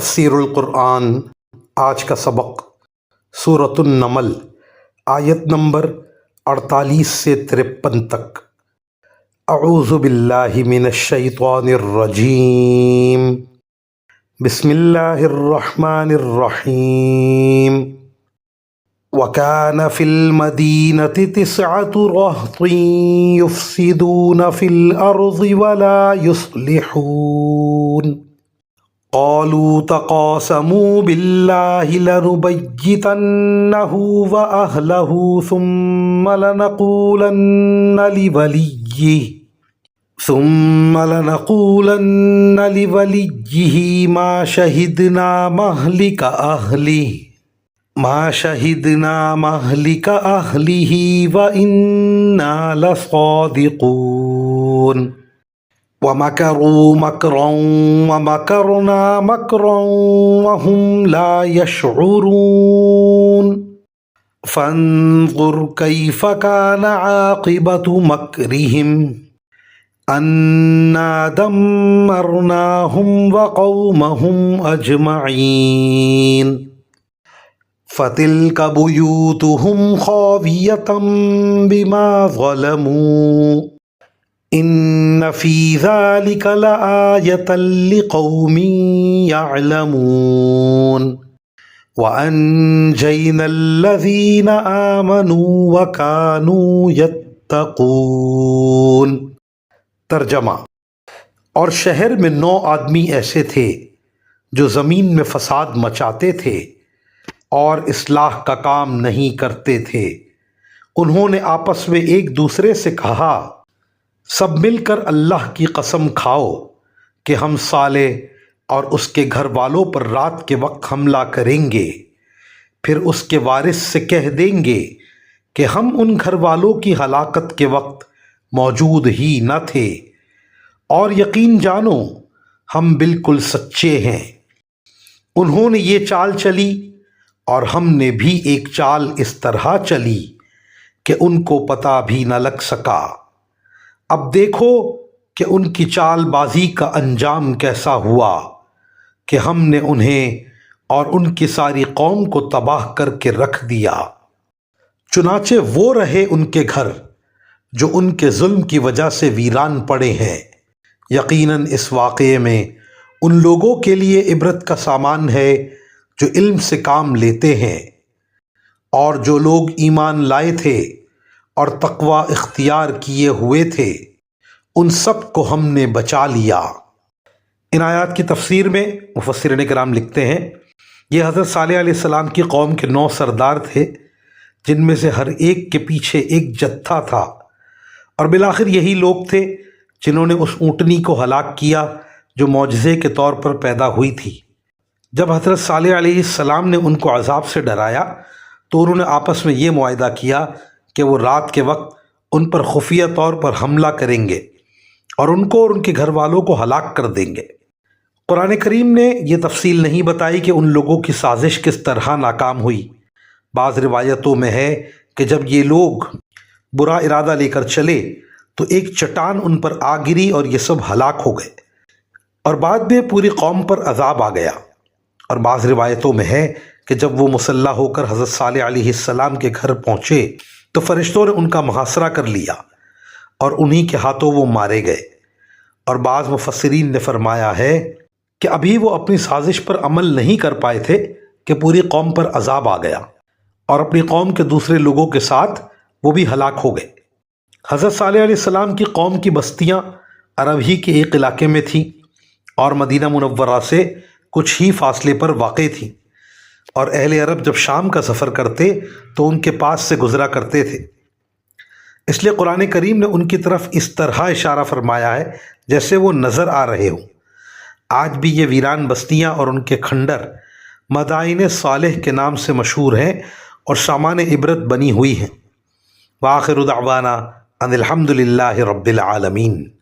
تفسیر القرآن آج کا سبق سورۃ النمل آیت نمبر 48 سے 53 تک۔ اعوذ باللہ من الشیطان الرجیم، بسم اللہ الرحمن الرحیم۔ وَكَانَ فِي الْمَدِينَةِ 9 رَهْطٍ يُفْسِدُونَ فِي الْأَرْضِ وَلَا يُصْلِحُونَ قالوا تقاسموا بالله لنبيتنه وأهله ثم لنقولن لوليه ما شهدنا مهلك أهله وإنا لصادقون وَمَكَرُوا مَكْرًا وَمَكَرْنَا مَكْرًا وَهُمْ لَا يَشْعُرُونَ فَانظُرْ كَيْفَ كَانَ عَاقِبَةُ مَكْرِهِمْ أَنَّا دَمَّرْنَاهُمْ وَقَوْمَهُمْ أَجْمَعِينَ فَتِلْكَ بُيُوتُهُمْ خَاوِيَةً بِمَا ظَلَمُوا إِنَّ فِي ذَلِكَ لَآيَةً لِقَوْمٍ يَعْلَمُونَ وَأَنجَيْنَا الَّذِينَ آمَنُوا وَكَانُوا يَتَّقُونَ۔ ترجمہ: اور شہر میں 9 آدمی ایسے تھے جو زمین میں فساد مچاتے تھے اور اصلاح کا کام نہیں کرتے تھے۔ انہوں نے آپس میں ایک دوسرے سے کہا، سب مل کر اللہ کی قسم کھاؤ کہ ہم صالح اور اس کے گھر والوں پر رات کے وقت حملہ کریں گے، پھر اس کے وارث سے کہہ دیں گے کہ ہم ان گھر والوں کی ہلاکت کے وقت موجود ہی نہ تھے، اور یقین جانو ہم بالکل سچے ہیں۔ انہوں نے یہ چال چلی اور ہم نے بھی ایک چال اس طرح چلی کہ ان کو پتہ بھی نہ لگ سکا۔ اب دیکھو کہ ان کی چال بازی کا انجام کیسا ہوا کہ ہم نے انہیں اور ان کی ساری قوم کو تباہ کر کے رکھ دیا۔ چنانچہ وہ رہے ان کے گھر جو ان کے ظلم کی وجہ سے ویران پڑے ہیں۔ یقیناً اس واقعے میں ان لوگوں کے لیے عبرت کا سامان ہے جو علم سے کام لیتے ہیں، اور جو لوگ ایمان لائے تھے اور تقوی اختیار کیے ہوئے تھے ان سب کو ہم نے بچا لیا۔ ان آیات کی تفسیر میں مفسرین کرام لکھتے ہیں، یہ حضرت صالح علیہ السلام کی قوم کے 9 سردار تھے، جن میں سے ہر ایک کے پیچھے ایک جتھا تھا، اور بالآخر یہی لوگ تھے جنہوں نے اس اونٹنی کو ہلاک کیا جو معجزے کے طور پر پیدا ہوئی تھی۔ جب حضرت صالح علیہ السلام نے ان کو عذاب سے ڈرایا تو انہوں نے آپس میں یہ معاہدہ کیا کہ وہ رات کے وقت ان پر خفیہ طور پر حملہ کریں گے اور ان کو اور ان کے گھر والوں کو ہلاک کر دیں گے۔ قرآن کریم نے یہ تفصیل نہیں بتائی کہ ان لوگوں کی سازش کس طرح ناکام ہوئی۔ بعض روایتوں میں ہے کہ جب یہ لوگ برا ارادہ لے کر چلے تو ایک چٹان ان پر آ گری اور یہ سب ہلاک ہو گئے، اور بعد میں پوری قوم پر عذاب آ گیا۔ اور بعض روایتوں میں ہے کہ جب وہ مسلح ہو کر حضرت صالح علیہ السلام کے گھر پہنچے تو فرشتوں نے ان کا محاصرہ کر لیا اور انہی کے ہاتھوں وہ مارے گئے۔ اور بعض مفسرین نے فرمایا ہے کہ ابھی وہ اپنی سازش پر عمل نہیں کر پائے تھے کہ پوری قوم پر عذاب آ گیا، اور اپنی قوم کے دوسرے لوگوں کے ساتھ وہ بھی ہلاک ہو گئے۔ حضرت صالح علیہ السلام کی قوم کی بستیاں عرب ہی کے ایک علاقے میں تھیں اور مدینہ منورہ سے کچھ ہی فاصلے پر واقع تھیں، اور اہل عرب جب شام کا سفر کرتے تو ان کے پاس سے گزرا کرتے تھے۔ اس لیے قرآن کریم نے ان کی طرف اس طرح اشارہ فرمایا ہے جیسے وہ نظر آ رہے ہوں۔ آج بھی یہ ویران بستیاں اور ان کے کھنڈر مدائن صالح کے نام سے مشہور ہیں اور سامان عبرت بنی ہوئی ہیں۔ وآخر دعوانا ان الحمد للہ رب العالمین۔